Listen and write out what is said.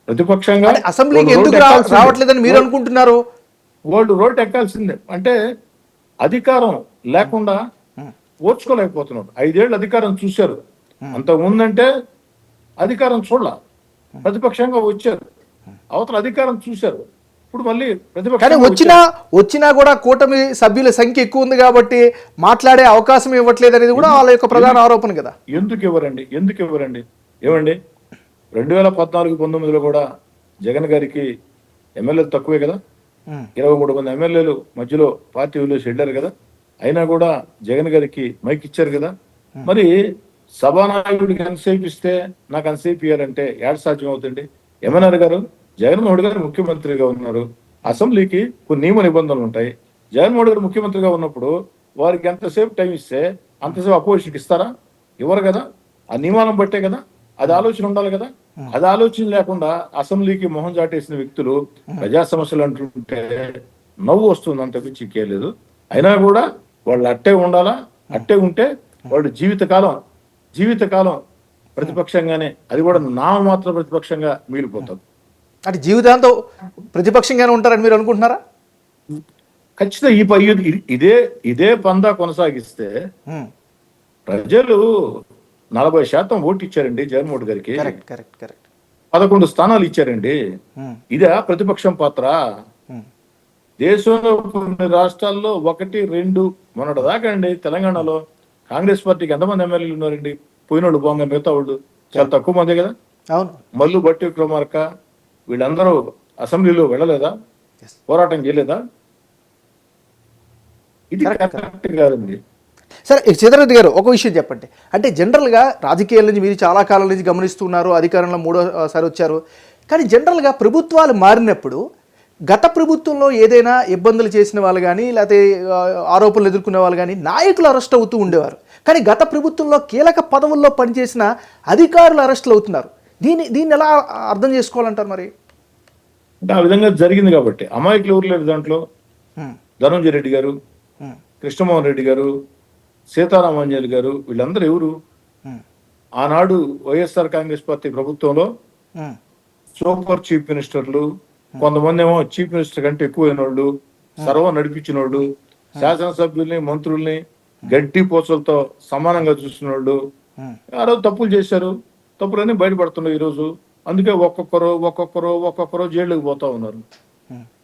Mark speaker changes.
Speaker 1: ప్రతిపక్షంగా
Speaker 2: అంటే అసెంబ్లీకి
Speaker 1: వాళ్ళు
Speaker 2: ఎందుకు
Speaker 1: రోడ్డు ఎక్కాల్సిందే.
Speaker 2: రావట్లేదని మీరు అనుకుంటున్నారు?
Speaker 1: వాళ్ళు రోడ్డు ఎక్కాల్సిందే. అంటే అధికారం లేకుండా ఓర్చుకోలేకపోతున్నారు. 5 ఏళ్ళు అధికారం చూశారు. అంతకు ముందంటే అధికారం చూడాల, ప్రతిపక్షంగా వచ్చారు. అవతల అధికారం చూశారు, ఇప్పుడు మళ్ళీ
Speaker 2: కానీ
Speaker 1: ప్రతిపక్షంగా
Speaker 2: వచ్చినా
Speaker 1: వచ్చారు.
Speaker 2: వచ్చినా కూడా కూటమి సభ్యుల సంఖ్య ఎక్కువ ఉంది కాబట్టి మాట్లాడే అవకాశం ఇవ్వట్లేదు అనేది కూడా వాళ్ళ యొక్క ప్రధాన ఆరోపణ కదా.
Speaker 1: ఎందుకు ఇవ్వరండి? ఎందుకు ఇవ్వరండి? ఏమండి, 2014-19లో కూడా జగన్ గారికి ఎమ్మెల్యేలు తక్కువే కదా. 23 మంది ఎమ్మెల్యేలు మధ్యలో పార్టీ వదిలేసి వెళ్ళారు కదా. అయినా కూడా జగన్ గారికి మైక్ ఇచ్చారు కదా. మరి సభానాయకుడికి ఎంతసేపు ఇస్తే నాకు ఎంతసేపు ఇవ్వాలంటే ఏడ సాధ్యం అవుతుంది? ఎంఎన్ఆర్ గారు, జగన్మోహన్ గారు ముఖ్యమంత్రిగా ఉన్నారు. అసెంబ్లీకి కొన్ని నియమ నిబంధనలు ఉంటాయి. జగన్మోహన్ గారు ముఖ్యమంత్రిగా ఉన్నప్పుడు వారికి ఎంతసేపు టైం ఇస్తే అంతసేపు అపోజిషన్కి ఇస్తారా? ఇవ్వరు కదా. ఆ నియమాలను బట్టే కదా. అది ఆలోచన ఉండాలి కదా. అది ఆలోచన లేకుండా అసెంబ్లీకి మొహం చాటేసిన వ్యక్తులు ప్రజా సమస్యలు అంటుంటే నవ్వు వస్తుంది, అంత పిచ్చి ఇంకేలేదు. అయినా కూడా వాళ్ళు అట్టే ఉండాలా. అట్టే ఉంటే వాళ్ళు జీవితకాలం ప్రతిపక్షంగానే, అది కూడా నామమాత్ర ప్రతిపక్షంగా మిగిలిపోతారు.
Speaker 2: అంటే జీవితాంతం ప్రతిపక్షంగానే ఉంటారని మీరు అనుకుంటున్నారా?
Speaker 1: ఖచ్చితంగా ఇదే పందా కొనసాగిస్తే ప్రజలు 40% ఓటు ఇచ్చారండి జగన్మోహన్ గారికి. 11 స్థానాలు ఇచ్చారండి. ఇదే ప్రతిపక్షం పాత్ర. దేశంలో కొన్ని రాష్ట్రాల్లో 1, 2 మొన్నటి దాకా అండి తెలంగాణలో కాంగ్రెస్ పార్టీకి ఎంతమంది ఎమ్మెల్యేలు ఉన్నారండి? పోయినోళ్ళు బొంగ, మిగతా వాళ్ళు చాలా తక్కువ మందే కదా.
Speaker 2: అవును.
Speaker 1: మల్లు బట్టి విక్రమార్క వీళ్ళందరూ అసెంబ్లీలో వెళ్ళలేదా? పోరాటం చేయలేదా? ఇది కరెక్ట్ కాదండి.
Speaker 2: సరే, సీతారెడ్డి గారు ఒక విషయం చెప్పండి. అంటే జనరల్గా రాజకీయాల నుంచి మీరు చాలా కాలం నుంచి గమనిస్తున్నారు, అధికారంలో 3వ సారి వచ్చారు. కానీ జనరల్గా ప్రభుత్వాలు మారినప్పుడు గత ప్రభుత్వంలో ఏదైనా ఇబ్బందులు చేసిన వాళ్ళు కానీ లేకపోతే ఆరోపణలు ఎదుర్కొనే వాళ్ళు కానీ నాయకులు అరెస్ట్ అవుతూ ఉండేవారు. కానీ గత ప్రభుత్వంలో కీలక పదవుల్లో పనిచేసిన అధికారులు అరెస్టులు అవుతున్నారు. దీన్ని ఎలా అర్థం చేసుకోవాలంటారు మరి?
Speaker 1: అంటే ఆ విధంగా జరిగింది కాబట్టి అమాయకులు ఎవరు లేరు దాంట్లో. ధనంజయ రెడ్డి గారు, కృష్ణమోహన్ రెడ్డి గారు, సీతారామాంజలి గారు, వీళ్ళందరూ ఎవరు? ఆనాడు వైఎస్ఆర్ కాంగ్రెస్ పార్టీ ప్రభుత్వంలో సూపర్ చీఫ్ మినిస్టర్లు, కొంతమంది ఏమో చీఫ్ మినిస్టర్ కంటే ఎక్కువైన వాళ్ళు, సర్వం నడిపించిన వాళ్ళు, శాసనసభ్యుల్ని మంత్రుల్ని గడ్డి పోచలతో సమానంగా చూసిన వాళ్ళు ఆ రోజు తప్పులు చేశారు. తప్పులన్నీ బయటపడుతున్నాయి ఈరోజు. అందుకే ఒక్కొక్కరు జైళ్ళకి పోతా ఉన్నారు.